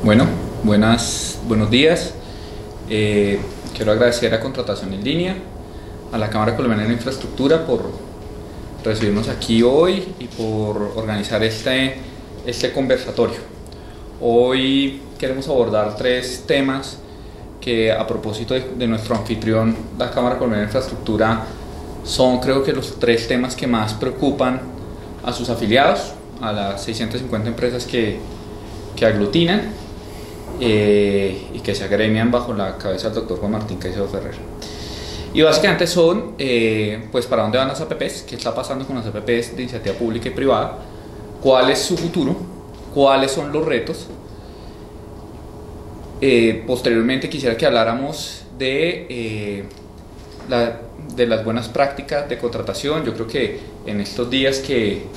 Bueno, buenos días. Quiero agradecer a Contratación en Línea, a la Cámara Colombiana de Infraestructura por recibirnos aquí hoy y por organizar este conversatorio. Hoy queremos abordar tres temas que, a propósito de nuestro anfitrión, la Cámara Colombiana de Infraestructura, son, creo que, los tres temas que más preocupan a sus afiliados, a las 650 empresas que aglutinan y que se agremian bajo la cabeza del doctor Juan Martín Caicedo Ferrer. Y básicamente son, pues, para dónde van las APPs, qué está pasando con las APPs de iniciativa pública y privada, cuál es su futuro, cuáles son los retos. Posteriormente quisiera que habláramos de las buenas prácticas de contratación. Yo creo que en estos días que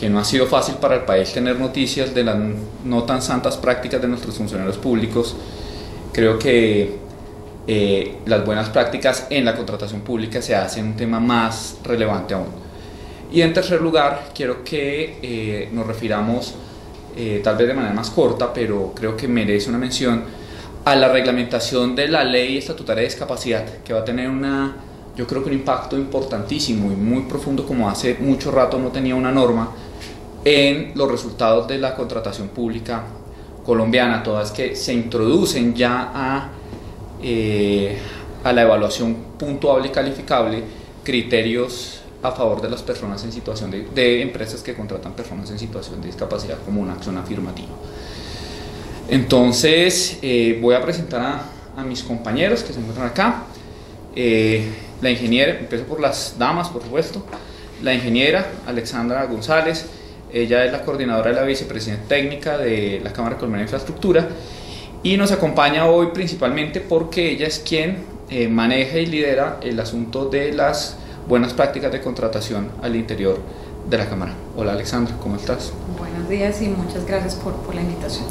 no ha sido fácil para el país tener noticias de las no tan santas prácticas de nuestros funcionarios públicos, creo que las buenas prácticas en la contratación pública se hacen un tema más relevante aún. Y en tercer lugar, quiero que nos refiramos, tal vez de manera más corta, pero creo que merece una mención, a la reglamentación de la Ley Estatutaria de Discapacidad, que va a tener yo creo que un impacto importantísimo y muy profundo, como hace mucho rato no tenía una norma, en los resultados de la contratación pública colombiana, todas que se introducen ya a la evaluación puntuable y calificable criterios a favor de las personas en situación de empresas que contratan personas en situación de discapacidad como una acción afirmativa. Entonces voy a presentar a mis compañeros que se encuentran acá. La ingeniera, empiezo por las damas, por supuesto. La ingeniera Alexandra González, ella es la coordinadora de la vicepresidencia técnica de la Cámara Colombiana de Infraestructura y nos acompaña hoy principalmente porque ella es quien maneja y lidera el asunto de las buenas prácticas de contratación al interior de la Cámara. Hola Alexandra, ¿cómo estás? Buenos días y muchas gracias por la invitación.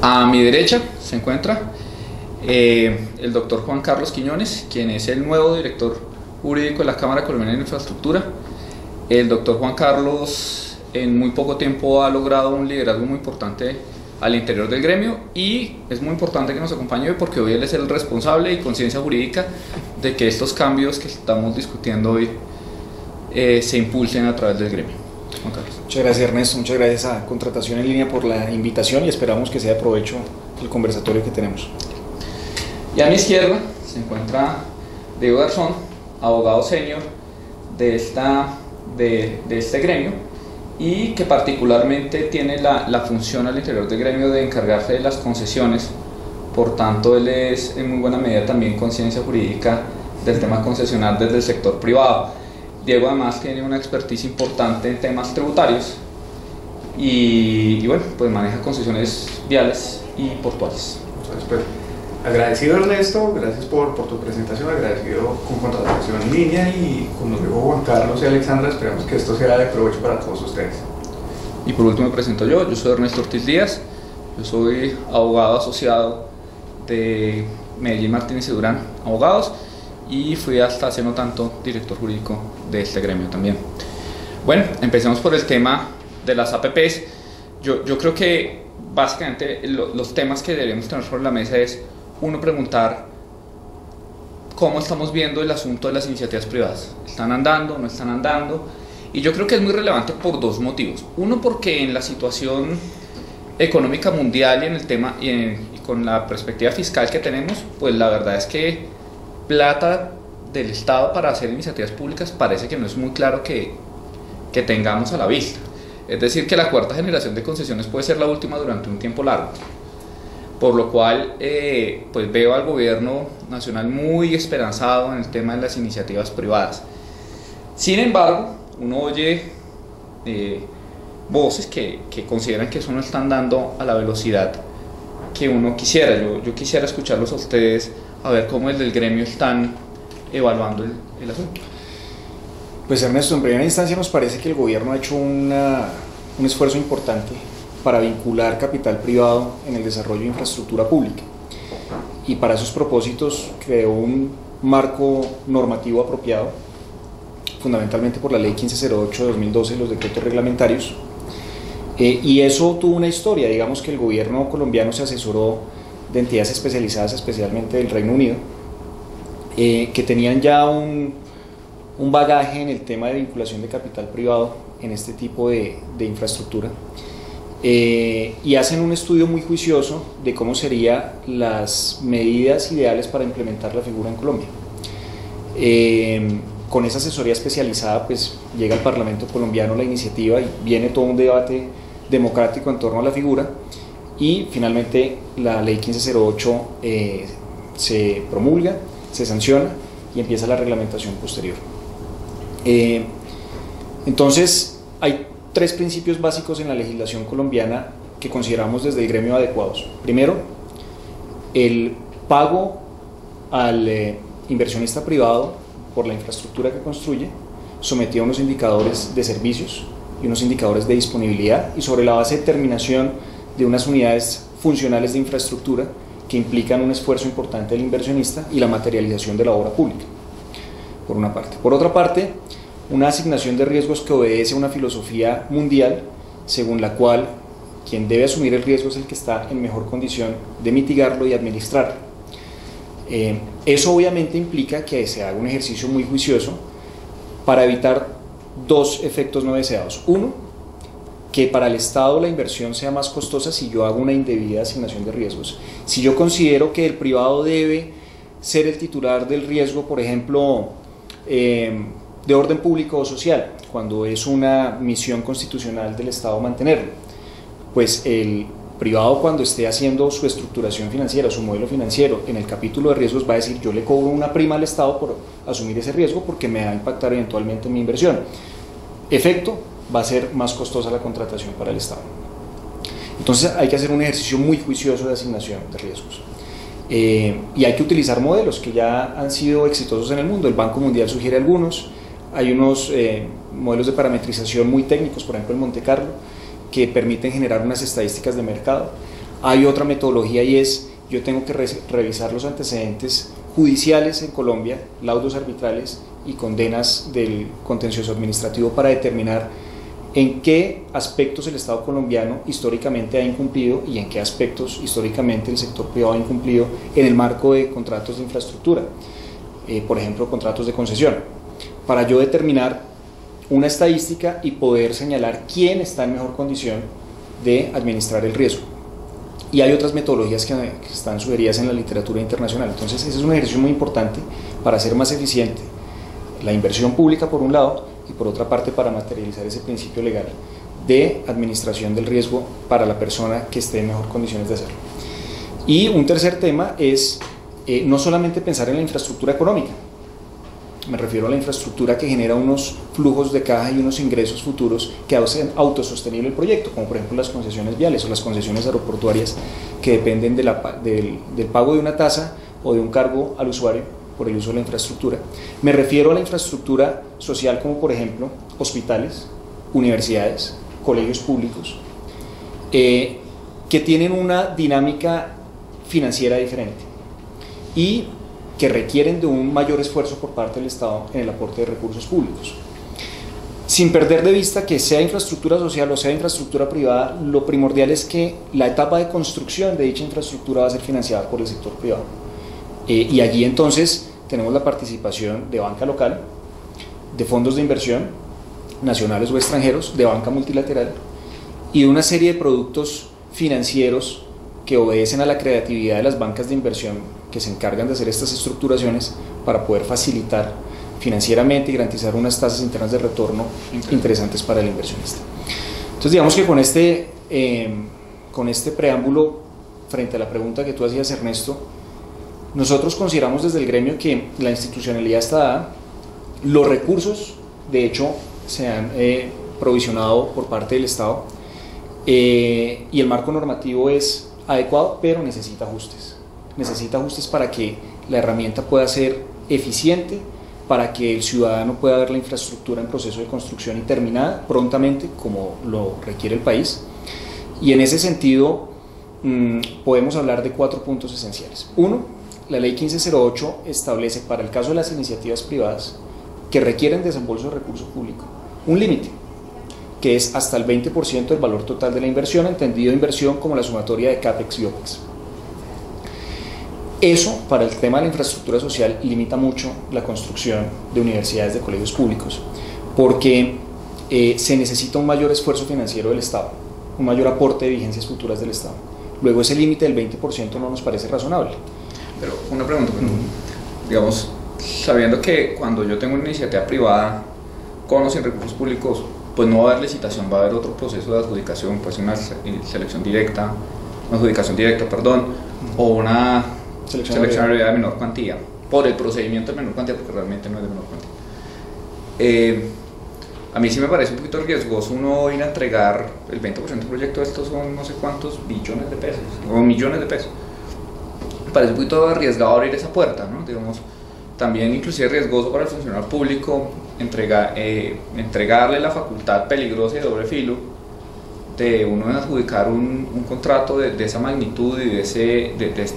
A mi derecha se encuentra el doctor Juan Carlos Quiñones, quien es el nuevo director jurídico de la Cámara Colombiana de Infraestructura. El doctor Juan Carlos en muy poco tiempo ha logrado un liderazgo muy importante al interior del gremio y es muy importante que nos acompañe hoy porque hoy él es el responsable y conciencia jurídica de que estos cambios que estamos discutiendo hoy se impulsen a través del gremio. Juan Carlos. Muchas gracias, Ernesto, muchas gracias a Contratación en Línea por la invitación y esperamos que sea de provecho el conversatorio que tenemos. Y a mi izquierda se encuentra Diego Garzón, abogado senior de este gremio y que particularmente tiene la función al interior del gremio de encargarse de las concesiones. Por tanto, él es en muy buena medida también conciencia jurídica del tema concesional desde el sector privado. Diego además tiene una expertise importante en temas tributarios y bueno, pues maneja concesiones viales y portuarias. Pues, agradecido Ernesto, gracias por tu presentación, agradecido con Contratación en Línea y con los digo Juan Carlos y Alexandra, esperamos que esto sea de provecho para todos ustedes. Y por último me presento yo soy Ernesto Ortiz Díaz, yo soy abogado asociado de Medellín Martínez y Durán Abogados y fui hasta hace no tanto director jurídico de este gremio también. Bueno, empecemos por el tema de las APPs. Yo creo que básicamente los temas que deberíamos tener sobre la mesa es, uno, preguntar cómo estamos viendo el asunto de las iniciativas privadas. ¿Están andando? ¿No están andando? Y yo creo que es muy relevante por dos motivos. Uno, porque en la situación económica mundial y en el tema y con la perspectiva fiscal que tenemos, pues la verdad es que plata del Estado para hacer iniciativas públicas parece que no es muy claro que tengamos a la vista. Es decir, que la cuarta generación de concesiones puede ser la última durante un tiempo largo. Por lo cual, pues veo al gobierno nacional muy esperanzado en el tema de las iniciativas privadas. Sin embargo, uno oye voces que consideran que eso no están dando a la velocidad que uno quisiera. Yo quisiera escucharlos a ustedes, a ver cómo el del gremio están evaluando el asunto. Pues Ernesto, en primera instancia nos parece que el gobierno ha hecho un esfuerzo importante para vincular capital privado en el desarrollo de infraestructura pública y para esos propósitos creó un marco normativo apropiado, fundamentalmente por la Ley 1508 de 2012 y los decretos reglamentarios, Y eso tuvo una historia. Digamos que el gobierno colombiano se asesoró de entidades especializadas, especialmente del Reino Unido, que tenían ya un bagaje en el tema de vinculación de capital privado en este tipo de infraestructura, y hacen un estudio muy juicioso de cómo serían las medidas ideales para implementar la figura en Colombia. Con esa asesoría especializada pues llega al Parlamento colombiano la iniciativa y viene todo un debate democrático en torno a la figura, y finalmente la ley 1508 se promulga, se sanciona y empieza la reglamentación posterior. Entonces hay tres principios básicos en la legislación colombiana que consideramos desde el gremio adecuados. Primero, el pago al inversionista privado por la infraestructura que construye, sometido a unos indicadores de servicios y unos indicadores de disponibilidad, y sobre la base de terminación de unas unidades funcionales de infraestructura que implican un esfuerzo importante del inversionista y la materialización de la obra pública, por una parte. Por otra parte, una asignación de riesgos que obedece a una filosofía mundial según la cual quien debe asumir el riesgo es el que está en mejor condición de mitigarlo y administrarlo. Eso obviamente implica que se haga un ejercicio muy juicioso para evitar dos efectos no deseados. Uno, que para el Estado la inversión sea más costosa si yo hago una indebida asignación de riesgos. Si yo considero que el privado debe ser el titular del riesgo, por ejemplo, de orden público o social, cuando es una misión constitucional del Estado mantenerlo, pues el privado, cuando esté haciendo su estructuración financiera, su modelo financiero, en el capítulo de riesgos va a decir: yo le cobro una prima al Estado por asumir ese riesgo porque me va a impactar eventualmente en mi inversión. Efecto, va a ser más costosa la contratación para el Estado. Entonces hay que hacer un ejercicio muy juicioso de asignación de riesgos. Y hay que utilizar modelos que ya han sido exitosos en el mundo. El Banco Mundial sugiere algunos. Hay unos modelos de parametrización muy técnicos, por ejemplo en Monte Carlo, que permiten generar unas estadísticas de mercado. Hay otra metodología, y es: yo tengo que revisar los antecedentes judiciales en Colombia, laudos arbitrales y condenas del contencioso administrativo, para determinar en qué aspectos el Estado colombiano históricamente ha incumplido y en qué aspectos históricamente el sector privado ha incumplido en el marco de contratos de infraestructura, por ejemplo contratos de concesión, para yo determinar una estadística y poder señalar quién está en mejor condición de administrar el riesgo. Y hay otras metodologías que están sugeridas en la literatura internacional. Entonces ese es un ejercicio muy importante para hacer más eficiente la inversión pública por un lado, y por otra parte para materializar ese principio legal de administración del riesgo para la persona que esté en mejor condiciones de hacerlo. Y un tercer tema es no solamente pensar en la infraestructura económica, me refiero a la infraestructura que genera unos flujos de caja y unos ingresos futuros que hacen autosostenible el proyecto, como por ejemplo las concesiones viales o las concesiones aeroportuarias, que dependen del pago de una tasa o de un cargo al usuario por el uso de la infraestructura. Me refiero a la infraestructura social, como por ejemplo hospitales, universidades, colegios públicos, que tienen una dinámica financiera diferente y que requieren de un mayor esfuerzo por parte del Estado en el aporte de recursos públicos. Sin perder de vista que sea infraestructura social o sea infraestructura privada, lo primordial es que la etapa de construcción de dicha infraestructura va a ser financiada por el sector privado. Y allí entonces tenemos la participación de banca local, de fondos de inversión, nacionales o extranjeros, de banca multilateral y de una serie de productos financieros que obedecen a la creatividad de las bancas de inversión que se encargan de hacer estas estructuraciones para poder facilitar financieramente y garantizar unas tasas internas de retorno interesantes para el inversionista. Entonces digamos que con este preámbulo frente a la pregunta que tú hacías, Ernesto, nosotros consideramos desde el gremio que la institucionalidad está dada, los recursos de hecho se han provisionado por parte del Estado, y el marco normativo es adecuado, pero necesita ajustes para que la herramienta pueda ser eficiente, para que el ciudadano pueda ver la infraestructura en proceso de construcción y terminada prontamente como lo requiere el país. Y en ese sentido podemos hablar de 4 puntos esenciales. Uno, la ley 1508 establece para el caso de las iniciativas privadas que requieren desembolso de recurso público un límite. que es hasta el 20% del valor total de la inversión, entendido inversión como la sumatoria de CAPEX y OPEX. Eso, para el tema de la infraestructura social, limita mucho la construcción de universidades, de colegios públicos, porque se necesita un mayor esfuerzo financiero del Estado, un mayor aporte de vigencias futuras del Estado. Luego ese límite del 20% no nos parece razonable. Pero una pregunta, digamos, sabiendo que cuando yo tengo una iniciativa privada con o sin recursos públicos, pues no va a haber licitación, va a haber otro proceso de adjudicación, pues una selección directa, una adjudicación directa, perdón, o una selección de menor cuantía, por el procedimiento de menor cuantía, porque realmente no es de menor cuantía. A mí sí me parece un poquito riesgoso uno ir a entregar el 20% del proyecto, estos son no sé cuántos billones de pesos, o millones de pesos. Me parece un poquito arriesgado abrir esa puerta, ¿no? Digamos, también inclusive riesgoso para el funcionario público entregarle la facultad peligrosa y de doble filo de uno adjudicar un contrato de esa magnitud y de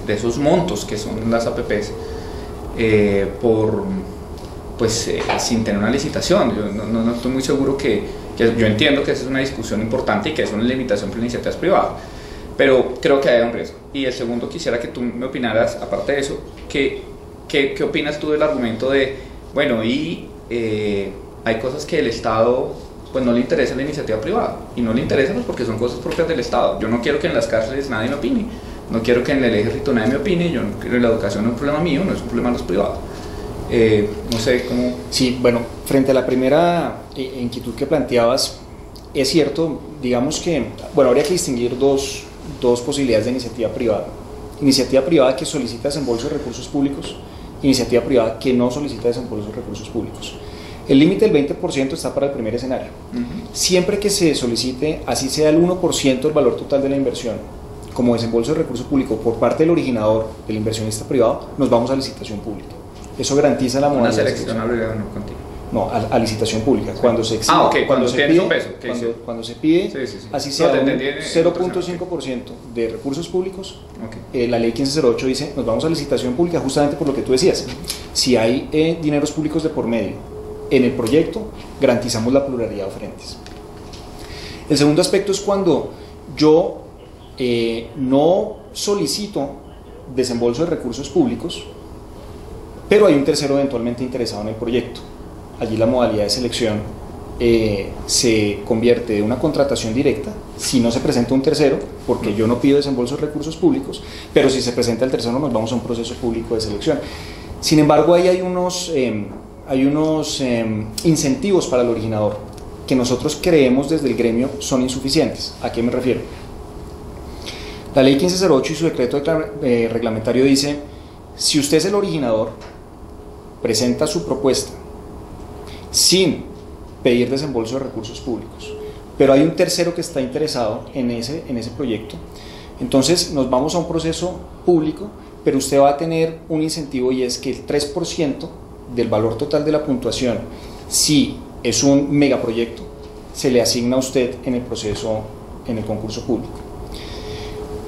esos montos que son las APPs sin tener una licitación. Yo no estoy muy seguro que yo entiendo que esa es una discusión importante y que es una limitación para iniciativas privadas, pero creo que hay un riesgo. Y el segundo, quisiera que tú me opinaras, aparte de eso, ¿qué opinas tú del argumento de, bueno, hay cosas que el Estado pues no le interesa a la iniciativa privada, y no le interesa pues porque son cosas propias del Estado? Yo no quiero que en las cárceles nadie me opine, no quiero que en el ejército nadie me opine, yo no quiero, la educación no es un problema mío, no es un problema de los privados. No sé cómo... Sí, bueno, frente a la primera inquietud que planteabas, es cierto, digamos que, bueno, habría que distinguir dos posibilidades de iniciativa privada. Iniciativa privada que solicita desembolso de recursos públicos, iniciativa privada que no solicita desembolso de recursos públicos. El límite del 20% está para el primer escenario. Siempre que se solicite, así sea el 1% del valor total de la inversión, como desembolso de recursos públicos por parte del originador, del inversionista privado, nos vamos a licitación pública. Eso garantiza la modalidad. Una selección abreviada no contigo. No, a licitación pública. Cuando se exige, cuando se pide, cuando se pide, sí. así sea un 0.5% de recursos públicos, la ley 1508 dice, nos vamos a licitación pública justamente por lo que tú decías. Si hay dineros públicos de por medio en el proyecto, garantizamos la pluralidad de oferentes. El segundo aspecto es cuando yo no solicito desembolso de recursos públicos, pero hay un tercero eventualmente interesado en el proyecto. Allí la modalidad de selección se convierte de una contratación directa si no se presenta un tercero, porque yo no pido desembolso de recursos públicos, pero si se presenta el tercero nos vamos a un proceso público de selección. Sin embargo, ahí hay unos incentivos para el originador que nosotros creemos desde el gremio son insuficientes. ¿A qué me refiero? La ley 1508 y su decreto reglamentario dice, si usted es el originador, presenta su propuesta sin pedir desembolso de recursos públicos, pero hay un tercero que está interesado en ese proyecto, entonces nos vamos a un proceso público, pero usted va a tener un incentivo, y es que el 3% del valor total de la puntuación, si es un megaproyecto, se le asigna a usted en el proceso, en el concurso público.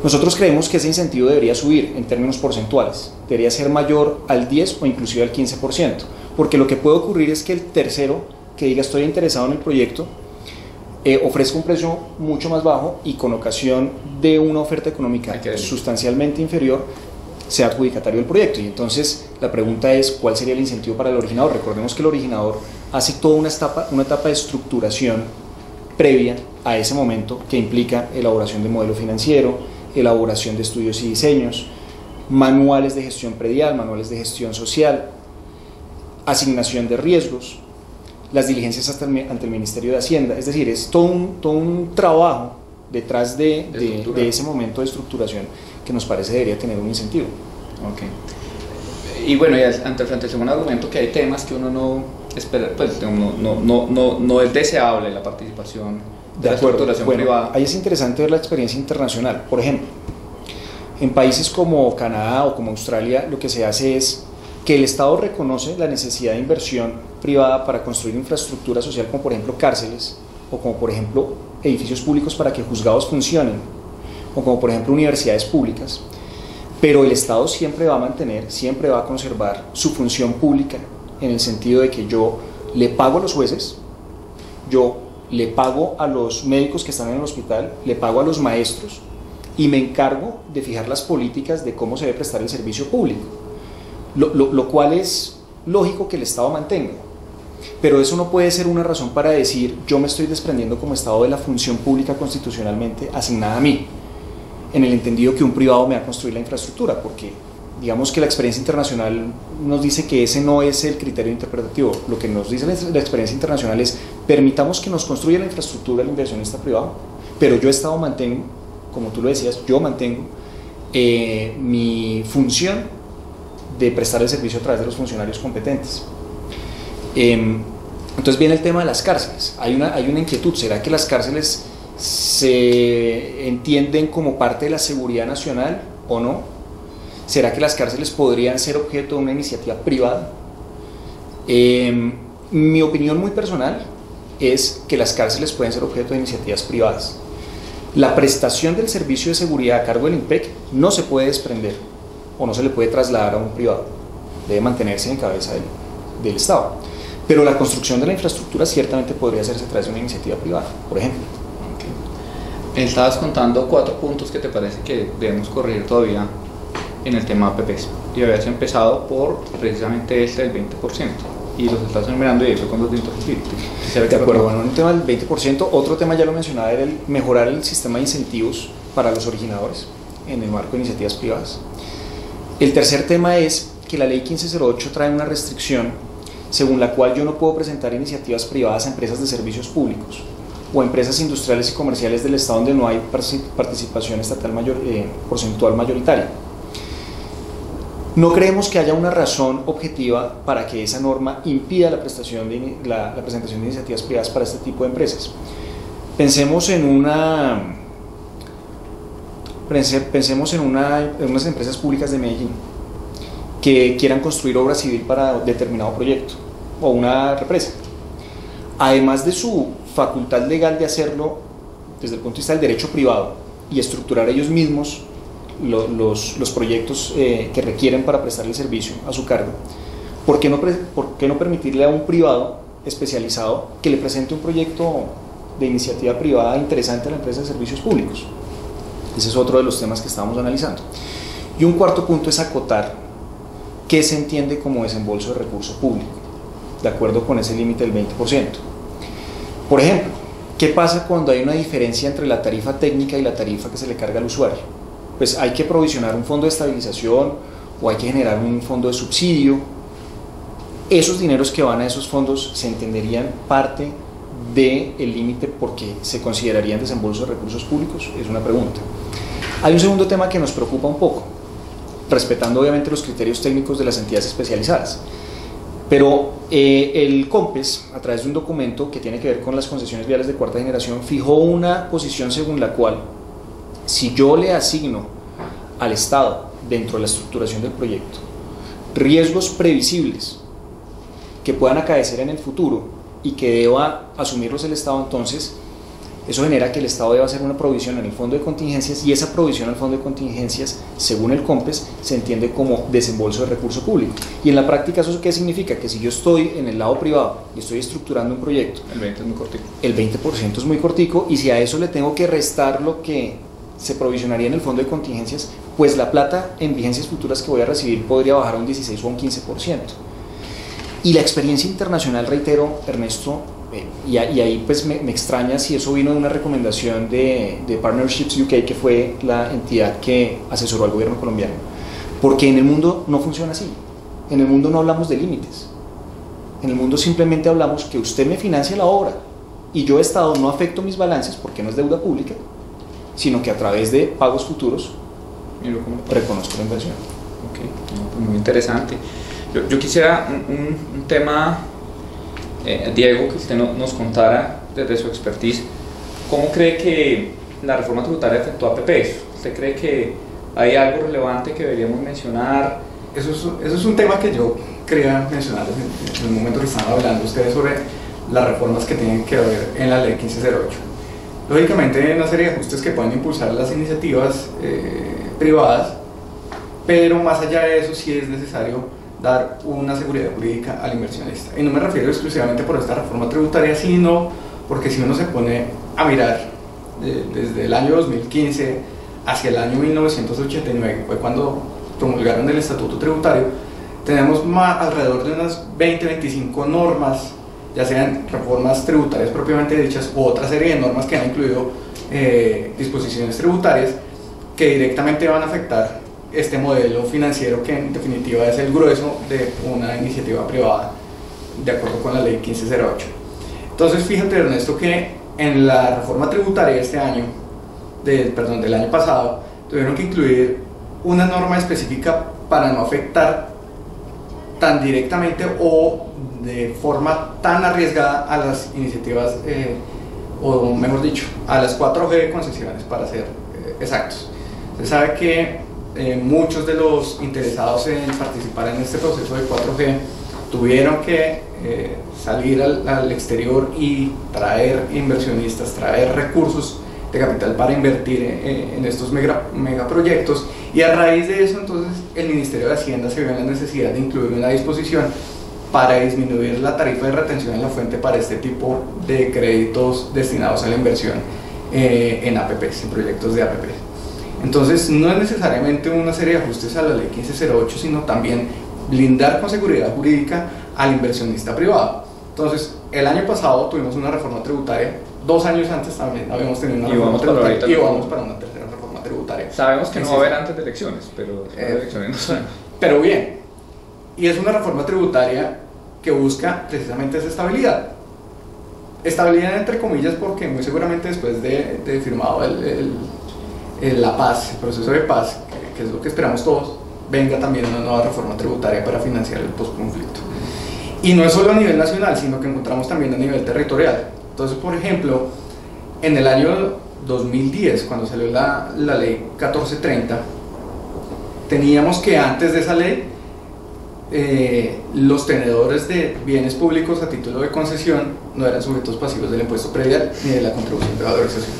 Nosotros creemos que ese incentivo debería subir en términos porcentuales, debería ser mayor al 10 o inclusive al 15%, porque lo que puede ocurrir es que el tercero que diga estoy interesado en el proyecto ofrezca un precio mucho más bajo y con ocasión de una oferta económica sustancialmente inferior sea adjudicatario del proyecto. Y entonces la pregunta es, ¿cuál sería el incentivo para el originador? Recordemos que el originador hace toda una etapa de estructuración previa a ese momento, que implica elaboración de modelo financiero, elaboración de estudios y diseños, manuales de gestión predial, manuales de gestión social, asignación de riesgos, las diligencias ante el Ministerio de Hacienda. Es decir, es todo un trabajo detrás de ese momento de estructuración que nos parece debería tener un incentivo. Y bueno, frente al segundo argumento, que hay temas que uno no espera, pues no es deseable la participación de la estructuración privada. Ahí es interesante ver la experiencia internacional. Por ejemplo, en países como Canadá o como Australia, lo que se hace es que el Estado reconoce la necesidad de inversión privada para construir infraestructura social, como por ejemplo cárceles, o como por ejemplo edificios públicos para que juzgados funcionen, o como por ejemplo universidades públicas, pero el Estado siempre va a mantener, siempre va a conservar su función pública, en el sentido de que yo le pago a los jueces, yo le pago a los médicos que están en el hospital, le pago a los maestros y me encargo de fijar las políticas de cómo se debe prestar el servicio público, lo cual es lógico que el Estado mantenga. Pero eso no puede ser una razón para decir yo me estoy desprendiendo como Estado de la función pública constitucionalmente asignada a mí, en el entendido que un privado me va a construir la infraestructura, porque digamos que la experiencia internacional nos dice que ese no es el criterio interpretativo. Lo que nos dice la experiencia internacional es permitamos que nos construya la infraestructura el inversionista privado, pero yo Estado mantengo, como tú lo decías, yo mantengo mi función de prestar el servicio a través de los funcionarios competentes. Entonces viene el tema de las cárceles. Hay una inquietud, ¿será que las cárceles se entienden como parte de la seguridad nacional o no? ¿Será que las cárceles podrían ser objeto de una iniciativa privada? Mi opinión muy personal es que las cárceles pueden ser objeto de iniciativas privadas. La prestación del servicio de seguridad a cargo del INPEC no se puede desprender o no se le puede trasladar a un privado, debe mantenerse en cabeza del Estado. Pero la construcción de la infraestructura ciertamente podría hacerse a través de una iniciativa privada, por ejemplo. Okay. Estabas contando 4 puntos que te parece que debemos corregir todavía en el tema APPs, y habías empezado por precisamente del 20%, y los estás enumerando y eso cuando te interrumpí. De acuerdo, bueno, en el tema del 20%, otro tema ya lo mencionaba, era el mejorar el sistema de incentivos para los originadores en el marco de iniciativas privadas. El tercer tema es que la ley 1508 trae una restricción según la cual yo no puedo presentar iniciativas privadas a empresas de servicios públicos o a empresas industriales y comerciales del Estado donde no hay participación estatal porcentual mayoritaria. No creemos que haya una razón objetiva para que esa norma impida la presentación de iniciativas privadas para este tipo de empresas. Pensemos en unas empresas públicas de Medellín que quieran construir obra civil para determinado proyecto o una represa. Además de su facultad legal de hacerlo desde el punto de vista del derecho privado y estructurar ellos mismos los proyectos que requieren para prestar el servicio a su cargo, ¿por qué no permitirle a un privado especializado que le presente un proyecto de iniciativa privada interesante a la empresa de servicios públicos? Ese es otro de los temas que estábamos analizando. Y un cuarto punto es acotar qué se entiende como desembolso de recurso público, de acuerdo con ese límite del 20%. Por ejemplo, ¿qué pasa cuando hay una diferencia entre la tarifa técnica y la tarifa que se le carga al usuario? Pues hay que provisionar un fondo de estabilización o hay que generar un fondo de subsidio. Esos dineros que van a esos fondos se entenderían parte del límite porque se considerarían desembolso de recursos públicos, es una pregunta. Hay un segundo tema que nos preocupa un poco, respetando obviamente los criterios técnicos de las entidades especializadas, pero el COMPES, a través de un documento que tiene que ver con las concesiones viales de cuarta generación, fijó una posición según la cual si yo le asigno al Estado, dentro de la estructuración del proyecto, riesgos previsibles que puedan acaecer en el futuro y que deba asumirlos el Estado, entonces eso genera que el Estado deba hacer una provisión en el fondo de contingencias, y esa provisión al fondo de contingencias, según el COMPES, se entiende como desembolso de recurso público. Y en la práctica, ¿eso qué significa? Que si yo estoy en el lado privado y estoy estructurando un proyecto, el 20% es muy cortico. El 20% es muy cortico, y si a eso le tengo que restar lo que se provisionaría en el fondo de contingencias, pues la plata en vigencias futuras que voy a recibir podría bajar a un 16 o a un 15%. Y la experiencia internacional, reitero, Ernesto, y ahí pues me extraña si eso vino de una recomendación de Partnerships UK, que fue la entidad que asesoró al gobierno colombiano, porque en el mundo no funciona así. En el mundo no hablamos de límites, en el mundo simplemente hablamos que usted me financia la obra y yo, Estado, no afecto mis balances porque no es deuda pública, sino que a través de pagos futuros reconozco la inversión. Okay. No, muy interesante. Yo quisiera un tema, Diego, que usted nos contara desde su expertise, ¿cómo cree que la reforma tributaria afectó a APPs? ¿Usted cree que hay algo relevante que deberíamos mencionar? Eso es un tema que yo quería mencionar en el momento que estaban hablando ustedes sobre las reformas que tienen que ver en la ley 1508. Lógicamente hay una serie de ajustes que pueden impulsar las iniciativas privadas, pero más allá de eso sí es necesario dar una seguridad jurídica al inversionista. Y no me refiero exclusivamente por esta reforma tributaria, sino porque si uno se pone a mirar desde el año 2015 hacia el año 1989, que fue cuando promulgaron el Estatuto Tributario, tenemos alrededor de unas 20-25 normas, ya sean reformas tributarias propiamente dichas o otra serie de normas que han incluido disposiciones tributarias que directamente van a afectar este modelo financiero, que en definitiva es el grueso de una iniciativa privada de acuerdo con la ley 1508. Entonces fíjate, Ernesto, que en la reforma tributaria de este año, del año pasado, tuvieron que incluir una norma específica para no afectar tan directamente o de forma tan arriesgada a las iniciativas, o mejor dicho, a las 4G de concesiones, para ser exactos. Se sabe que muchos de los interesados en participar en este proceso de 4G tuvieron que salir al exterior y traer inversionistas, traer recursos de capital para invertir en estos megaproyectos, y a raíz de eso entonces el Ministerio de Hacienda se vio en la necesidad de incluir una disposición para disminuir la tarifa de retención en la fuente para este tipo de créditos destinados a la inversión en APPs, en proyectos de APPs. Entonces no es necesariamente una serie de ajustes a la ley 1508, sino también blindar con seguridad jurídica al inversionista privado. Entonces el año pasado tuvimos una reforma tributaria, 2 años antes también habíamos tenido una reforma tributaria, y vamos para una tercera reforma tributaria. Sabemos que no va a haber antes de elecciones, pero después de elecciones no sabemos. Pero bien, y es una reforma tributaria que busca precisamente esa estabilidad. Estabilidad entre comillas, porque muy seguramente después de firmado la paz, el proceso de paz, que es lo que esperamos todos, venga también una nueva reforma tributaria para financiar el postconflicto. Y no es solo a nivel nacional, sino que encontramos también a nivel territorial. Entonces, por ejemplo, en el año 2010, cuando salió la ley 1430, teníamos que antes de esa ley, los tenedores de bienes públicos a título de concesión no eran sujetos pasivos del impuesto predial ni de la contribución de valorización.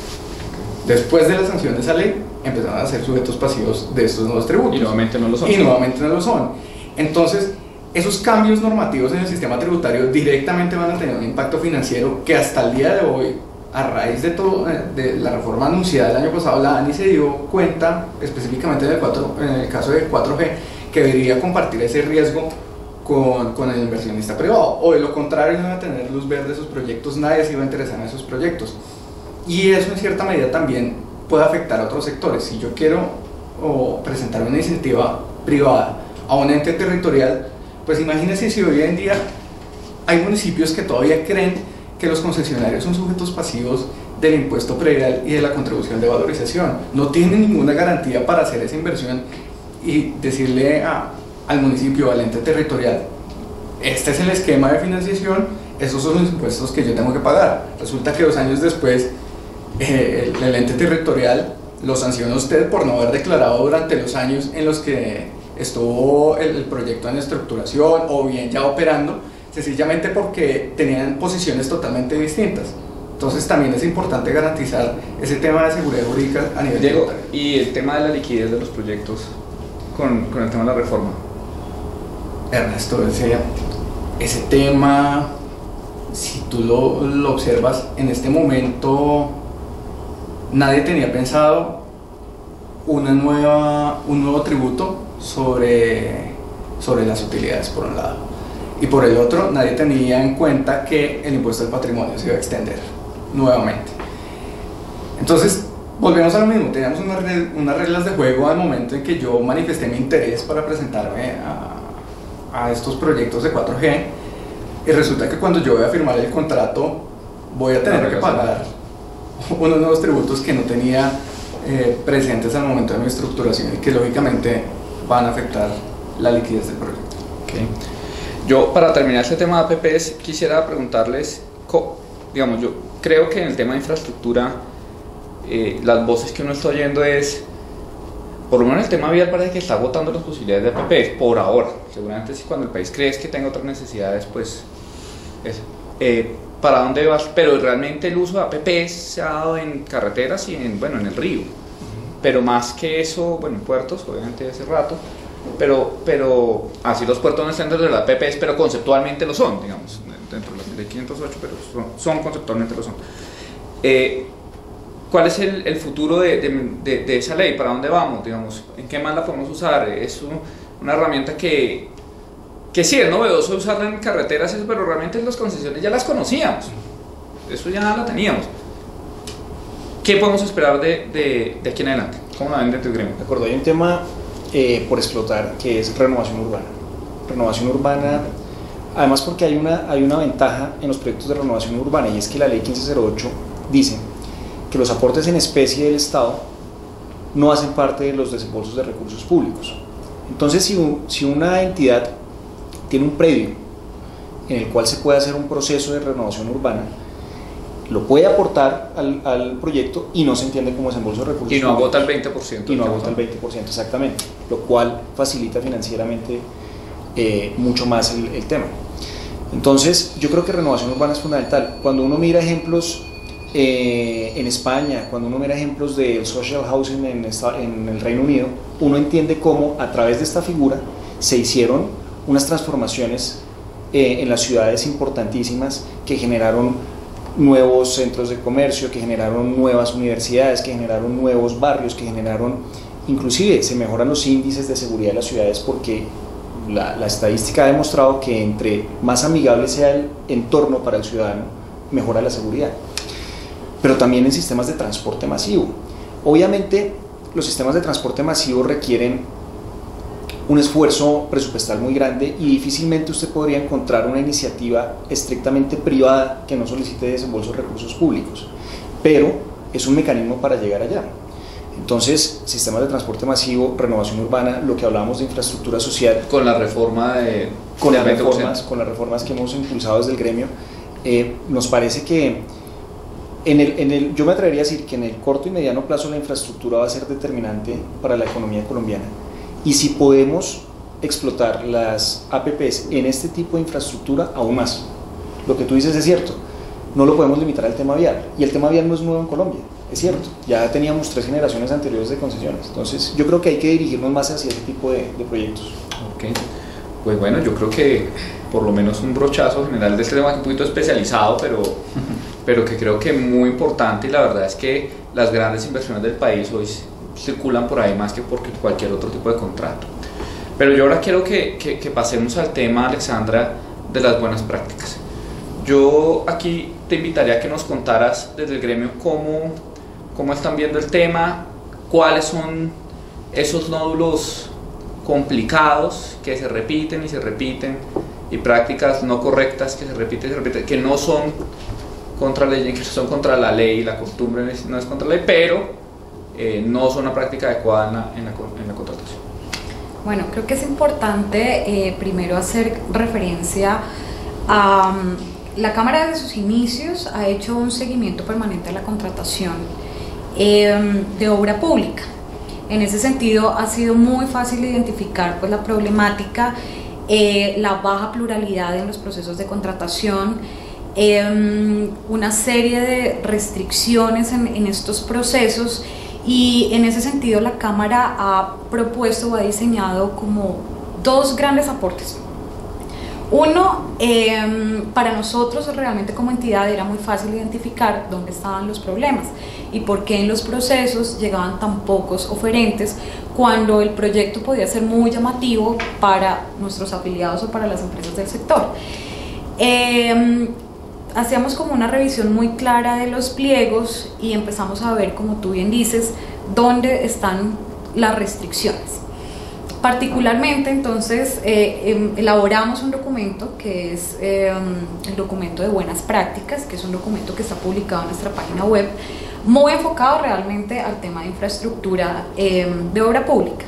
Después de la sanción de esa ley, empezaron a ser sujetos pasivos de estos nuevos tributos. Y nuevamente no lo son. Y nuevamente no lo son. Entonces, esos cambios normativos en el sistema tributario directamente van a tener un impacto financiero que hasta el día de hoy, a raíz de todo, de la reforma anunciada el año pasado, la ANI se dio cuenta, específicamente en el caso de 4G, que debería compartir ese riesgo con el inversionista privado, o de lo contrario no iban a tener luz verde esos proyectos, nadie se iba a interesar en esos proyectos. Y eso en cierta medida también puede afectar a otros sectores. Si yo quiero presentar una iniciativa privada a un ente territorial, pues imagínense si hoy en día hay municipios que todavía creen que los concesionarios son sujetos pasivos del impuesto predial y de la contribución de valorización. No tienen ninguna garantía para hacer esa inversión y decirle al municipio, al ente territorial, este es el esquema de financiación, esos son los impuestos que yo tengo que pagar. Resulta que 2 años después el ente territorial lo sanciona a usted por no haber declarado durante los años en los que estuvo el proyecto en estructuración o bien ya operando, sencillamente porque tenían posiciones totalmente distintas. Entonces también es importante garantizar ese tema de seguridad jurídica a nivel Diego, tributario. y el tema de la liquidez de los proyectos con el tema de la reforma. Ernesto, ese tema, si tú lo observas, en este momento nadie tenía pensado un nuevo tributo sobre las utilidades, por un lado, y por el otro nadie tenía en cuenta que el impuesto al patrimonio se iba a extender nuevamente. Entonces volvemos a lo mismo, teníamos unas reglas de juego al momento en que yo manifesté mi interés para presentarme a estos proyectos de 4G, y resulta que cuando yo voy a firmar el contrato voy a tener que pagar unos nuevos tributos que no tenía presentes al momento de mi estructuración y que lógicamente van a afectar la liquidez del proyecto. Okay. Yo, para terminar este tema de APPs, quisiera preguntarles, digamos, yo creo que en el tema de infraestructura, las voces que uno está oyendo es, por lo menos el tema vial parece que está agotando las posibilidades de APPs, por ahora. Seguramente si cuando el país cree que tenga otras necesidades, pues, ¿para dónde vas? Pero realmente el uso de APPs se ha dado en carreteras y en el río. Pero más que eso, bueno, en puertos, obviamente hace rato, pero así los puertos no están dentro de las APPs, pero conceptualmente lo son, digamos, dentro de las ley 508, pero son conceptualmente lo son. ¿Cuál es el futuro de esa ley? ¿Para dónde vamos? Digamos, ¿en qué más la podemos usar? Es una herramienta que sí es novedoso usarla en carreteras, pero realmente las concesiones ya las conocíamos, eso ya la teníamos. ¿Qué podemos esperar de aquí en adelante? ¿Cómo la ven desde el gremio? De acuerdo, hay un tema por explotar que es renovación urbana. Renovación urbana, además porque hay una ventaja en los proyectos de renovación urbana, y es que la ley 1508 dice que los aportes en especie del Estado no hacen parte de los desembolsos de recursos públicos. Entonces, si una entidad tiene un predio en el cual se puede hacer un proceso de renovación urbana, lo puede aportar al proyecto y no se entiende como desembolso de recursos públicos. Y no agota el 20%. Y no agota el 20%, exactamente, lo cual facilita financieramente mucho más el tema. Entonces, yo creo que renovación urbana es fundamental. Cuando uno mira ejemplos en España, cuando uno mira ejemplos del social housing en el Reino Unido, uno entiende cómo a través de esta figura se hicieron unas transformaciones en las ciudades importantísimas que generaron nuevos centros de comercio, que generaron nuevas universidades, que generaron nuevos barrios, que generaron, inclusive se mejoran los índices de seguridad de las ciudades, porque la estadística ha demostrado que entre más amigable sea el entorno para el ciudadano, mejora la seguridad. Pero también en sistemas de transporte masivo. Obviamente los sistemas de transporte masivo requieren un esfuerzo presupuestal muy grande y difícilmente usted podría encontrar una iniciativa estrictamente privada que no solicite desembolso de recursos públicos, pero es un mecanismo para llegar allá. Entonces, sistemas de transporte masivo, renovación urbana, lo que hablábamos de infraestructura social. Con la reforma con las reformas que hemos impulsado desde el gremio, nos parece que yo me atrevería a decir que en el corto y mediano plazo la infraestructura va a ser determinante para la economía colombiana. Y si podemos explotar las APPs en este tipo de infraestructura, aún más. Lo que tú dices es cierto, no lo podemos limitar al tema vial, y el tema vial no es nuevo en Colombia, es cierto, ya teníamos 3 generaciones anteriores de concesiones, entonces yo creo que hay que dirigirnos más hacia ese tipo de proyectos. Ok, pues bueno, yo creo que por lo menos un brochazo general de este tema un poquito especializado, pero que creo que muy importante, y la verdad es que las grandes inversiones del país hoy circulan por ahí más que por cualquier otro tipo de contrato. Pero yo ahora quiero que pasemos al tema, Alexandra, de las buenas prácticas. Yo aquí te invitaría a que nos contaras desde el gremio cómo están viendo el tema, cuáles son esos nódulos complicados que se repiten y prácticas no correctas que se repiten, que no son contra ley, que son contra la ley, la costumbre no es contra la ley, pero no son una práctica adecuada en la contratación. Bueno, creo que es importante primero hacer referencia a la Cámara. Desde sus inicios ha hecho un seguimiento permanente a la contratación de obra pública. En ese sentido ha sido muy fácil identificar pues la problemática, la baja pluralidad en los procesos de contratación, una serie de restricciones en estos procesos, y en ese sentido la Cámara ha propuesto o ha diseñado como 2 grandes aportes. Uno, para nosotros realmente como entidad era muy fácil identificar dónde estaban los problemas y por qué en los procesos llegaban tan pocos oferentes cuando el proyecto podía ser muy llamativo para nuestros afiliados o para las empresas del sector. Hacíamos como una revisión muy clara de los pliegos y empezamos a ver, como tú bien dices, dónde están las restricciones. Particularmente, entonces, elaboramos un documento que es el documento de buenas prácticas, que es un documento que está publicado en nuestra página web, muy enfocado realmente al tema de infraestructura de obra pública.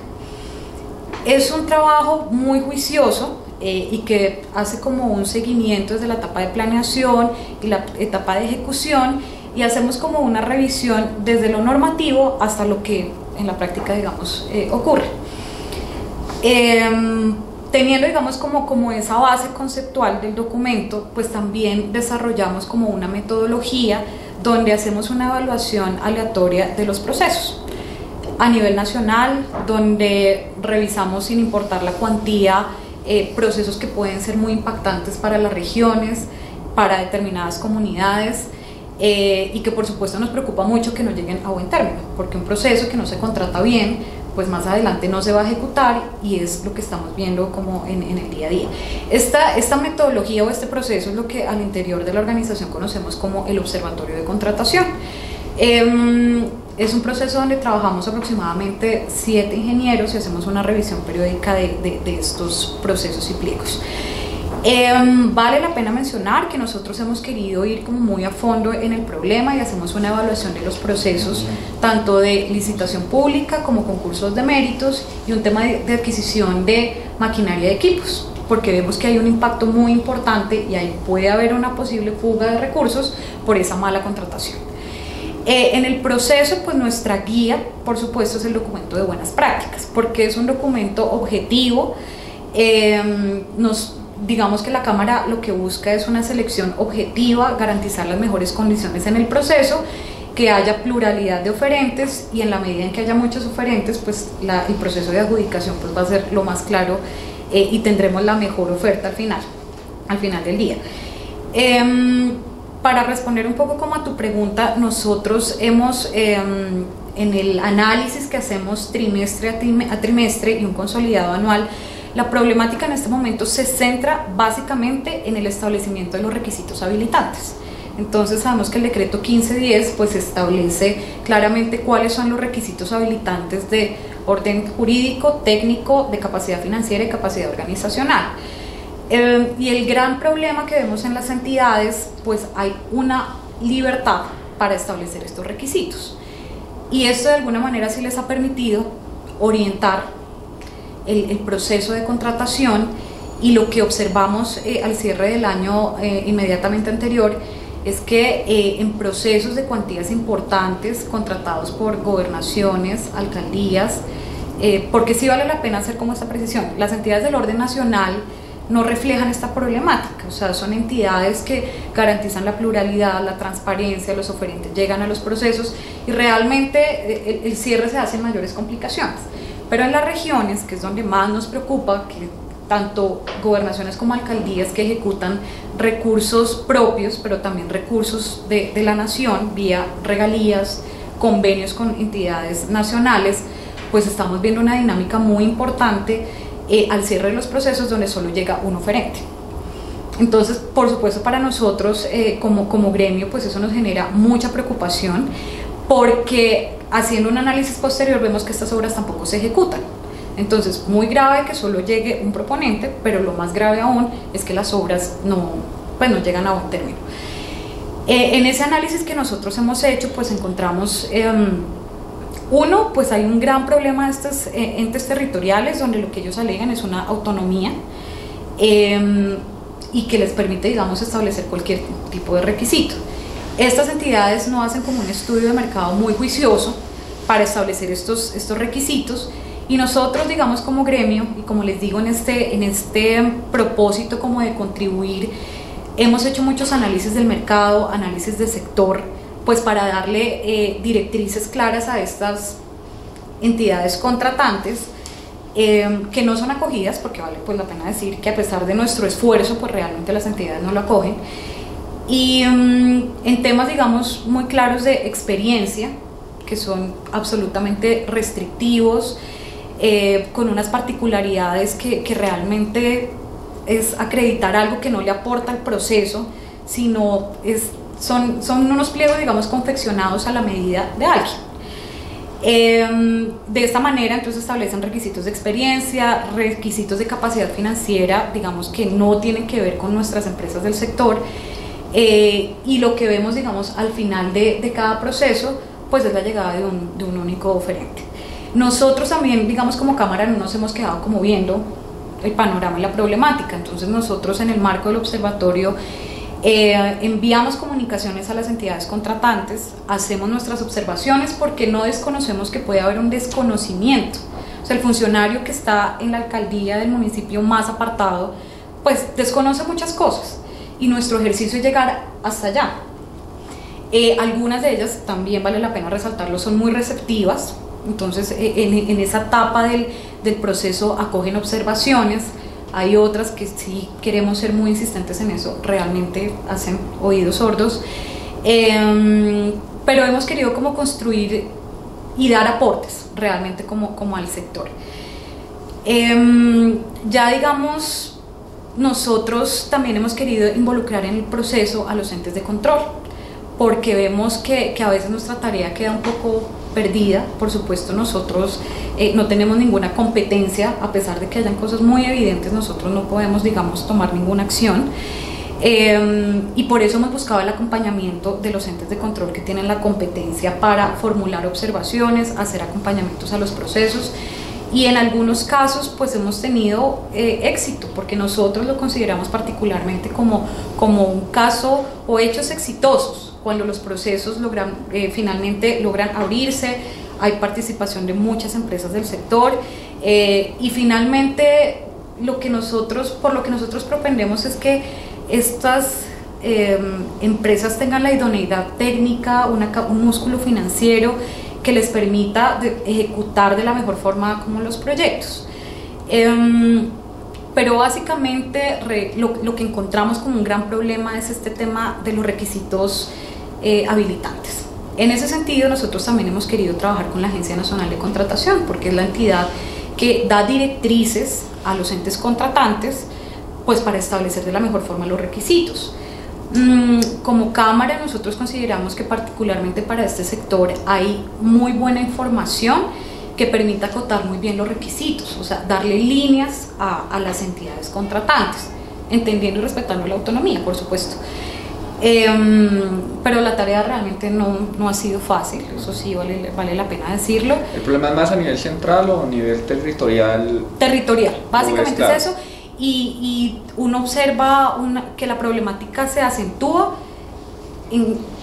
Es un trabajo muy juicioso, y que hace como un seguimiento desde la etapa de planeación y la etapa de ejecución, y hacemos como una revisión desde lo normativo hasta lo que en la práctica, digamos, ocurre. Teniendo, digamos, como esa base conceptual del documento, pues también desarrollamos como una metodología donde hacemos una evaluación aleatoria de los procesos a nivel nacional, donde revisamos, sin importar la cuantía, procesos que pueden ser muy impactantes para las regiones, para determinadas comunidades, y que por supuesto nos preocupa mucho que no lleguen a buen término, porque un proceso que no se contrata bien, pues más adelante no se va a ejecutar, y es lo que estamos viendo como en el día a día. Esta metodología o este proceso es lo que al interior de la organización conocemos como el observatorio de contratación. Es un proceso donde trabajamos aproximadamente 7 ingenieros y hacemos una revisión periódica de estos procesos y pliegos. Vale la pena mencionar que nosotros hemos querido ir como muy a fondo en el problema y hacemos una evaluación de los procesos tanto de licitación pública como concursos de méritos y un tema de adquisición de maquinaria de equipos, porque vemos que hay un impacto muy importante y ahí puede haber una posible fuga de recursos por esa mala contratación. En el proceso, pues nuestra guía, por supuesto, es el documento de buenas prácticas, porque es un documento objetivo. Digamos que la Cámara lo que busca es una selección objetiva, garantizar las mejores condiciones en el proceso, que haya pluralidad de oferentes, y en la medida en que haya muchos oferentes, pues el proceso de adjudicación pues va a ser lo más claro, y tendremos la mejor oferta al final del día. Para responder un poco como a tu pregunta, nosotros hemos, en el análisis que hacemos trimestre a trimestre y un consolidado anual, la problemática en este momento se centra básicamente en el establecimiento de los requisitos habilitantes. Entonces sabemos que el decreto 1510 pues establece claramente cuáles son los requisitos habilitantes de orden jurídico, técnico, de capacidad financiera y capacidad organizacional. Y el gran problema que vemos en las entidades, pues hay una libertad para establecer estos requisitos, y esto de alguna manera sí les ha permitido orientar el proceso de contratación. Y lo que observamos al cierre del año inmediatamente anterior es que en procesos de cuantías importantes contratados por gobernaciones, alcaldías, porque sí vale la pena hacer como esta precisión, las entidades del orden nacional no reflejan esta problemática, o sea, son entidades que garantizan la pluralidad, la transparencia, los oferentes llegan a los procesos y realmente el cierre se hace en mayores complicaciones. Pero en las regiones, que es donde más nos preocupa, que tanto gobernaciones como alcaldías que ejecutan recursos propios, pero también recursos de la nación, vía regalías, convenios con entidades nacionales, pues estamos viendo una dinámica muy importante al cierre de los procesos donde solo llega un oferente. Entonces, por supuesto, para nosotros como gremio, pues eso nos genera mucha preocupación, porque haciendo un análisis posterior vemos que estas obras tampoco se ejecutan. Entonces, muy grave que solo llegue un proponente, pero lo más grave aún es que las obras no llegan a buen término. En ese análisis que nosotros hemos hecho, pues encontramos, uno, pues hay un gran problema de estos entes territoriales, donde lo que ellos alegan es una autonomía, y que les permite, digamos, establecer cualquier tipo de requisito. Estas entidades no hacen como un estudio de mercado muy juicioso para establecer estos requisitos, y nosotros, digamos, como gremio, y como les digo, en este propósito como de contribuir, hemos hecho muchos análisis del mercado, análisis de sector, pues para darle directrices claras a estas entidades contratantes, que no son acogidas, porque vale pues la pena decir que a pesar de nuestro esfuerzo, pues realmente las entidades no lo acogen. Y en temas, digamos, muy claros de experiencia, que son absolutamente restrictivos, con unas particularidades que realmente es acreditar algo que no le aporta al proceso, sino son unos pliegos, digamos, confeccionados a la medida de alguien. De esta manera, entonces, establecen requisitos de experiencia, requisitos de capacidad financiera, digamos, que no tienen que ver con nuestras empresas del sector, y lo que vemos, digamos, al final de cada proceso, pues es la llegada de un único oferente. Nosotros también, digamos, como Cámara no nos hemos quedado como viendo el panorama y la problemática. Entonces nosotros, en el marco del observatorio, enviamos comunicaciones a las entidades contratantes, hacemos nuestras observaciones, porque no desconocemos que puede haber un desconocimiento. O sea, el funcionario que está en la alcaldía del municipio más apartado, pues desconoce muchas cosas, y nuestro ejercicio es llegar hasta allá. Algunas de ellas, también vale la pena resaltarlo, son muy receptivas. Entonces, en esa etapa del proceso acogen observaciones, hay otras que sí queremos ser muy insistentes en eso, realmente hacen oídos sordos, pero hemos querido como construir y dar aportes realmente como al sector. Ya digamos, nosotros también hemos querido involucrar en el proceso a los entes de control, porque vemos que a veces nuestra tarea queda un poco perdida. Por supuesto, nosotros no tenemos ninguna competencia, a pesar de que hayan cosas muy evidentes, nosotros no podemos, digamos, tomar ninguna acción. Y por eso hemos buscado el acompañamiento de los entes de control que tienen la competencia para formular observaciones, hacer acompañamientos a los procesos, y en algunos casos pues hemos tenido éxito, porque nosotros lo consideramos particularmente como un caso o hechos exitosos, cuando los procesos finalmente logran abrirse, hay participación de muchas empresas del sector, y finalmente por lo que nosotros propendemos es que estas empresas tengan la idoneidad técnica, un músculo financiero que les permita ejecutar de la mejor forma como los proyectos. Pero básicamente lo que encontramos como un gran problema es este tema de los requisitos habilitantes. En ese sentido, nosotros también hemos querido trabajar con la Agencia Nacional de Contratación, porque es la entidad que da directrices a los entes contratantes pues para establecer de la mejor forma los requisitos. Como Cámara, nosotros consideramos que particularmente para este sector hay muy buena información que permite acotar muy bien los requisitos, o sea, darle líneas a las entidades contratantes, entendiendo y respetando la autonomía, por supuesto. Pero la tarea realmente no ha sido fácil, eso sí vale la pena decirlo. ¿El problema es más a nivel central o a nivel territorial? Territorial, básicamente es eso. Y uno observa que la problemática se acentúa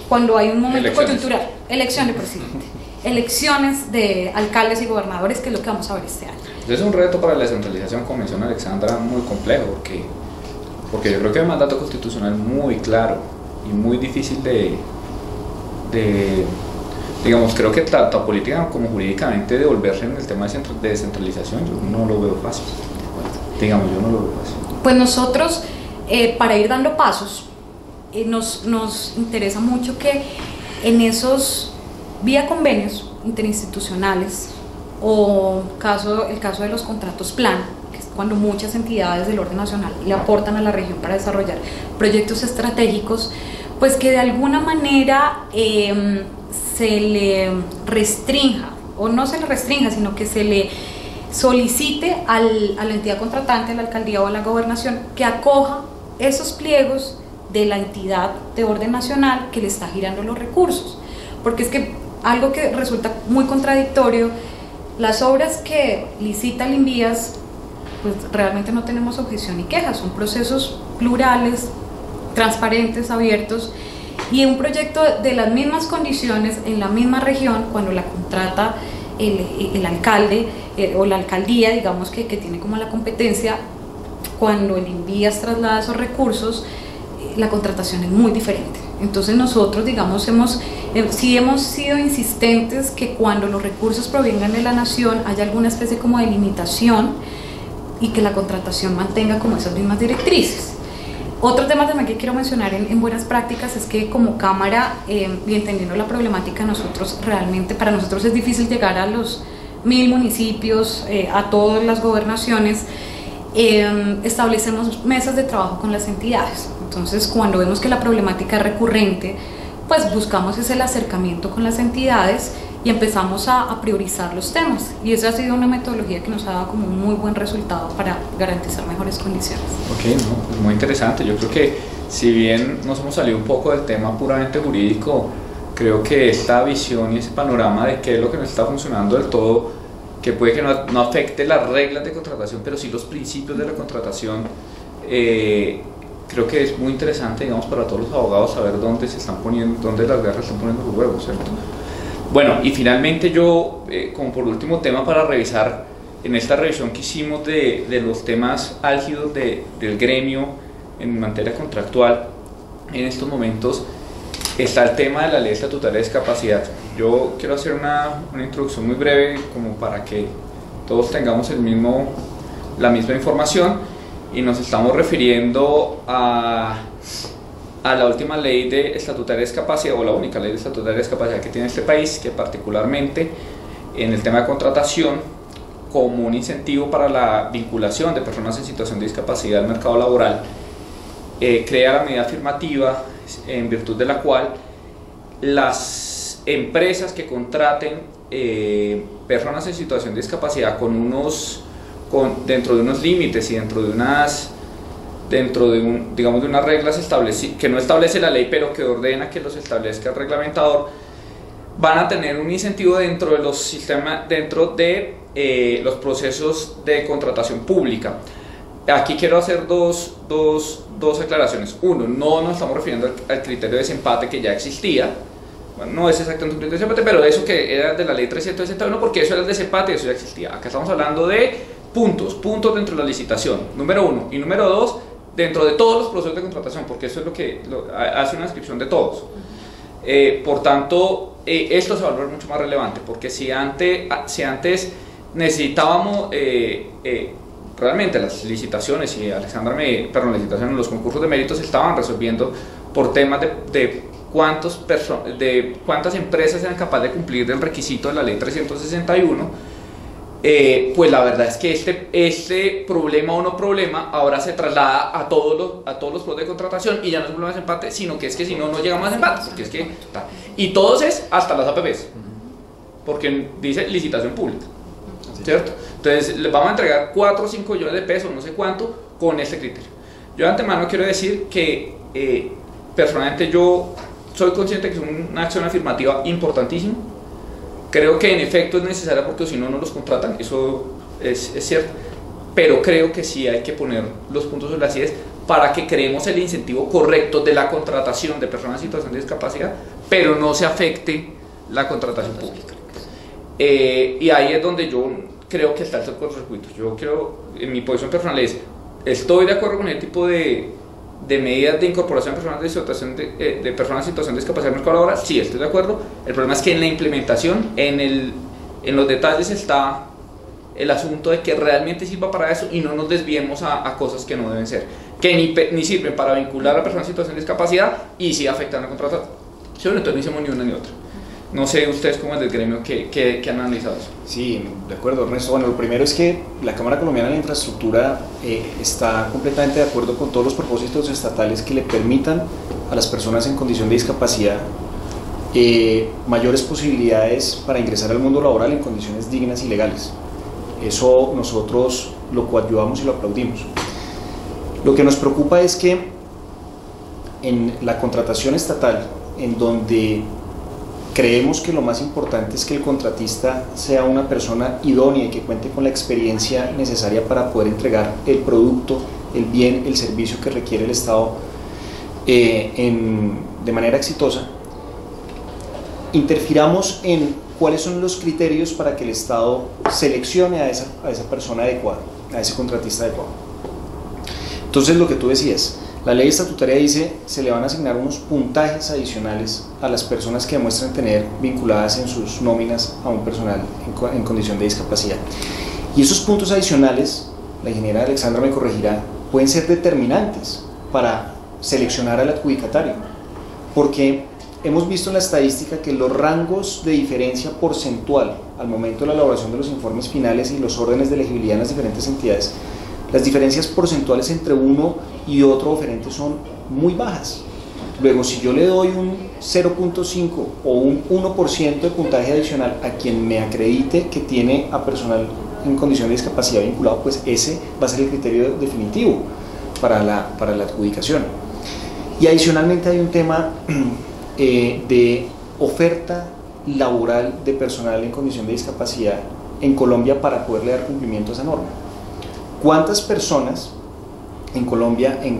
cuando hay un momento coyuntural, elección de presidente, elecciones de alcaldes y gobernadores, que es lo que vamos a ver este año. Es un reto para la descentralización, como menciona Alexandra, muy complejo, porque yo creo que hay un mandato constitucional muy claro y muy difícil digamos, creo que tanto política como jurídicamente devolverse en el tema de descentralización, yo no lo veo fácil. Digamos, yo no lo veo así. Pues nosotros, para ir dando pasos, nos interesa mucho que en esos vía convenios interinstitucionales o el caso de los contratos plan, que es cuando muchas entidades del orden nacional le aportan a la región para desarrollar proyectos estratégicos, pues que de alguna manera se le restrinja, o no se le restrinja, sino que se le solicite a la entidad contratante, a la alcaldía o a la gobernación, que acoja esos pliegos de la entidad de orden nacional que le está girando los recursos. Porque es que algo que resulta muy contradictorio, las obras que licita el INVIAS, pues realmente no tenemos objeción ni queja, son procesos plurales, transparentes, abiertos, y un proyecto de las mismas condiciones en la misma región, cuando la contrata el alcalde o la alcaldía, digamos que tiene como la competencia, cuando el INVIAS traslada esos recursos, la contratación es muy diferente. Entonces nosotros, digamos, sí hemos sido insistentes que cuando los recursos provengan de la nación haya alguna especie como de limitación y que la contratación mantenga como esas mismas directrices. Otro tema también que quiero mencionar en buenas prácticas es que como Cámara, y entendiendo la problemática, para nosotros es difícil llegar a los 1000 municipios, a todas las gobernaciones. Establecemos mesas de trabajo con las entidades. Entonces, cuando vemos que la problemática es recurrente, pues buscamos el acercamiento con las entidades y empezamos a priorizar los temas, y esa ha sido una metodología que nos ha dado como un muy buen resultado para garantizar mejores condiciones. Ok, no, pues muy interesante. Yo creo que si bien nos hemos salido un poco del tema puramente jurídico, creo que esta visión y ese panorama de qué es lo que no está funcionando del todo, que puede que no afecte las reglas de contratación, pero sí los principios de la contratación, creo que es muy interesante, digamos, para todos los abogados saber dónde las garras están poniendo los huevos, ¿cierto? Bueno, y finalmente yo, como por último tema para revisar, en esta revisión que hicimos de los temas álgidos del gremio en materia contractual, en estos momentos está el tema de la ley estatutaria de discapacidad. Yo quiero hacer una introducción muy breve como para que todos tengamos la misma información. y nos estamos refiriendo a la última ley de estatutaria de discapacidad, o la única ley de estatutaria de discapacidad que tiene este país, que particularmente en el tema de contratación, como un incentivo para la vinculación de personas en situación de discapacidad al mercado laboral, crea la medida afirmativa en virtud de la cual las empresas que contraten personas en situación de discapacidad dentro de unos límites y dentro de unas digamos de unas reglas que no establece la ley, pero que ordena que los establezca el reglamentador, van a tener un incentivo dentro de los sistemas, dentro de los procesos de contratación pública. Aquí quiero hacer dos aclaraciones. Uno, no nos estamos refiriendo al criterio de desempate que ya existía. Bueno, no es exactamente un criterio de desempate, pero eso que era de la ley 361, porque eso era el desempate, eso ya existía. Acá estamos hablando de puntos dentro de la licitación, número uno. Y número dos, dentro de todos los procesos de contratación, porque eso es lo que hace una descripción de todos. Por tanto, esto se va a volver mucho más relevante, porque si antes necesitábamos realmente las licitaciones, y los concursos de méritos estaban resolviendo por temas de cuántas empresas eran capaces de cumplir el requisito de la ley 361, pues la verdad es que este problema o no problema ahora se traslada a todos los procesos de contratación, y ya no es un problema de empate, sino que es que si no llegamos a empate, porque es que y todos es hasta las APPs, porque dice licitación pública, ¿cierto? Entonces les vamos a entregar 4 o 5 millones de pesos, no sé cuánto, con este criterio. Yo de antemano quiero decir que personalmente yo soy consciente que es una acción afirmativa importantísima. Creo que en efecto es necesaria, porque si no, no los contratan, eso es cierto, pero creo que sí hay que poner los puntos sobre las IES para que creemos el incentivo correcto de la contratación de personas en situación de discapacidad, pero no se afecte la contratación pública. Y ahí es donde yo creo que está el cortocircuito. Yo creo, en mi posición personal estoy de acuerdo con el tipo de medidas de incorporación de personas de personas en situación de discapacidad en el mercado laboral. Sí, estoy de acuerdo. El problema es que en la implementación, en los detalles está el asunto de que realmente sirva para eso y no nos desviemos a cosas que no deben ser, que ni sirven para vincular a personas en situación de discapacidad y sí afectan la contratación. Entonces no hicimos ni una ni otra. No sé ustedes como el del gremio que han analizado eso. Sí, de acuerdo, Ernesto. Bueno, lo primero es que la Cámara Colombiana de la Infraestructura está completamente de acuerdo con todos los propósitos estatales que le permitan a las personas en condición de discapacidad mayores posibilidades para ingresar al mundo laboral en condiciones dignas y legales. Eso nosotros lo coadyuvamos y lo aplaudimos. Lo que nos preocupa es que en la contratación estatal, en donde creemos que lo más importante es que el contratista sea una persona idónea y que cuente con la experiencia necesaria para poder entregar el producto, el bien, el servicio que requiere el Estado de manera exitosa. Interfiramos en cuáles son los criterios para que el Estado seleccione a esa persona adecuada, a ese contratista adecuado. Entonces, lo que tú decías, la ley estatutaria dice se le van a asignar unos puntajes adicionales a las personas que demuestren tener vinculadas en sus nóminas a un personal en condición de discapacidad. Y esos puntos adicionales, la ingeniera Alexandra me corregirá, pueden ser determinantes para seleccionar al adjudicatario, porque hemos visto en la estadística que los rangos de diferencia porcentual al momento de la elaboración de los informes finales y los órdenes de elegibilidad en las diferentes entidades, las diferencias porcentuales entre uno y otro oferente son muy bajas. Luego, si yo le doy un 0.5 o un 1% de puntaje adicional a quien me acredite que tiene a personal en condición de discapacidad vinculado, pues ese va a ser el criterio definitivo para la adjudicación. Y adicionalmente hay un tema de oferta laboral de personal en condición de discapacidad en Colombia para poderle dar cumplimiento a esa norma. ¿Cuántas personas en Colombia en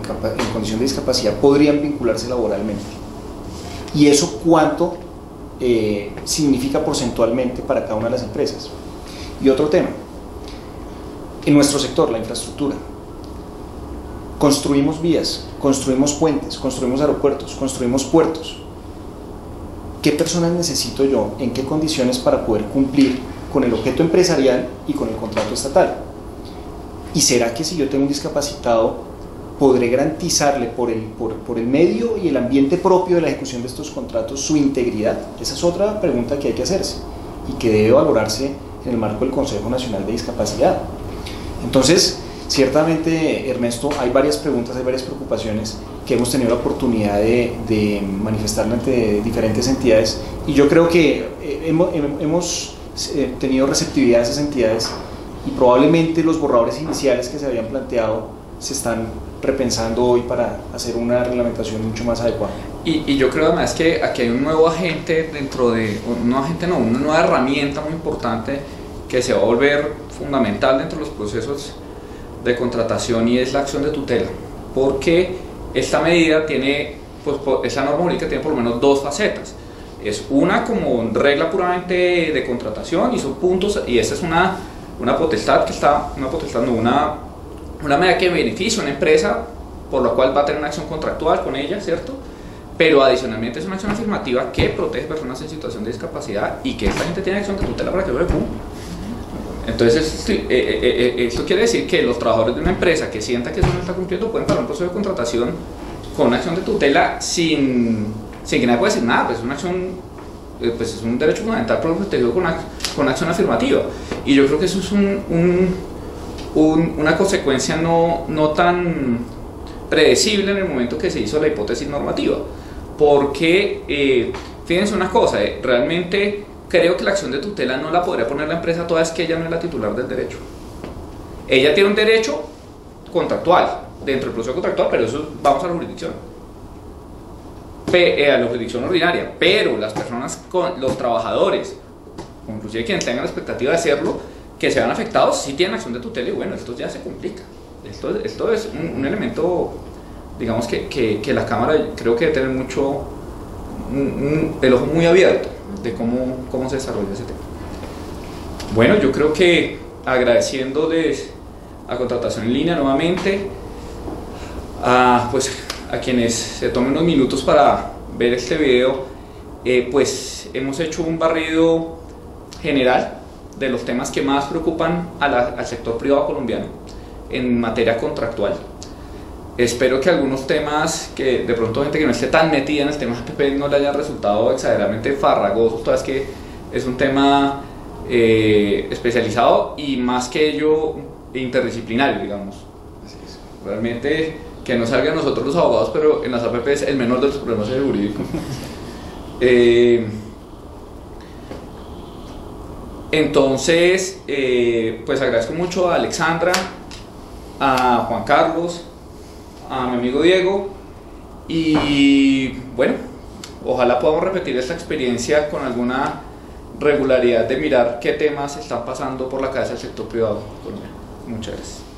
condición de discapacidad podrían vincularse laboralmente? ¿Y eso cuánto significa porcentualmente para cada una de las empresas? Y otro tema, en nuestro sector, la infraestructura, construimos vías, construimos puentes, construimos aeropuertos, construimos puertos. ¿Qué personas necesito yo? ¿En qué condiciones para poder cumplir con el objeto empresarial y con el contrato estatal? ¿Y será que si yo tengo un discapacitado podré garantizarle por el medio y el ambiente propio de la ejecución de estos contratos su integridad? Esa es otra pregunta que hay que hacerse y que debe valorarse en el marco del Consejo Nacional de Discapacidad. Entonces, ciertamente, Ernesto, hay varias preguntas, hay varias preocupaciones que hemos tenido la oportunidad de manifestar ante diferentes entidades, y yo creo que hemos tenido receptividad de esas entidades, y probablemente los borradores iniciales que se habían planteado se están repensando hoy para hacer una reglamentación mucho más adecuada. Y yo creo además que aquí hay un nuevo agente una nueva herramienta muy importante que se va a volver fundamental dentro de los procesos de contratación, y es la acción de tutela, porque esta medida tiene, pues esa norma jurídica tiene por lo menos dos facetas. Es una como regla puramente de contratación y son puntos, y esta es una potestad que está, una medida que beneficia a una empresa, por lo cual va a tener una acción contractual con ella, ¿cierto? Pero adicionalmente es una acción afirmativa que protege personas en situación de discapacidad y que esta gente tiene acción de tutela para que lo cumpla. Entonces, esto quiere decir que los trabajadores de una empresa que sienta que eso no está cumpliendo pueden parar un proceso de contratación con una acción de tutela sin que nadie pueda decir nada, pues es una acción, pues es un derecho fundamental protegido con acción afirmativa. Y yo creo que eso es una consecuencia no tan predecible en el momento que se hizo la hipótesis normativa, porque fíjense una cosa, realmente creo que la acción de tutela no la podría poner la empresa toda vez que ella no es la titular del derecho. Ella tiene un derecho contractual dentro del proceso contractual, pero eso vamos a la jurisdicción, a la jurisdicción ordinaria, pero las personas, los trabajadores, inclusive quienes tengan la expectativa de hacerlo, que se vean afectados, sí tienen acción de tutela, y bueno, esto ya se complica. Esto es un elemento, digamos, que la Cámara creo que debe tener mucho, el ojo muy abierto de cómo se desarrolla ese tema. Bueno, yo creo que agradeciéndoles a Contratación en Línea nuevamente, pues a quienes se tomen unos minutos para ver este video, pues hemos hecho un barrido general de los temas que más preocupan al sector privado colombiano en materia contractual. Espero que algunos temas que de pronto gente que no esté tan metida en el tema APP no le haya resultado exageradamente farragosos, toda vez que es un tema especializado y más que ello interdisciplinario, digamos. Así es. Realmente que no salgan nosotros los abogados, pero en las APP es el menor de los problemas jurídicos. Entonces, pues agradezco mucho a Alexandra, a Juan Carlos, a mi amigo Diego, y bueno, ojalá podamos repetir esta experiencia con alguna regularidad de mirar qué temas están pasando por la cabeza del sector privado colombiano. Muchas gracias.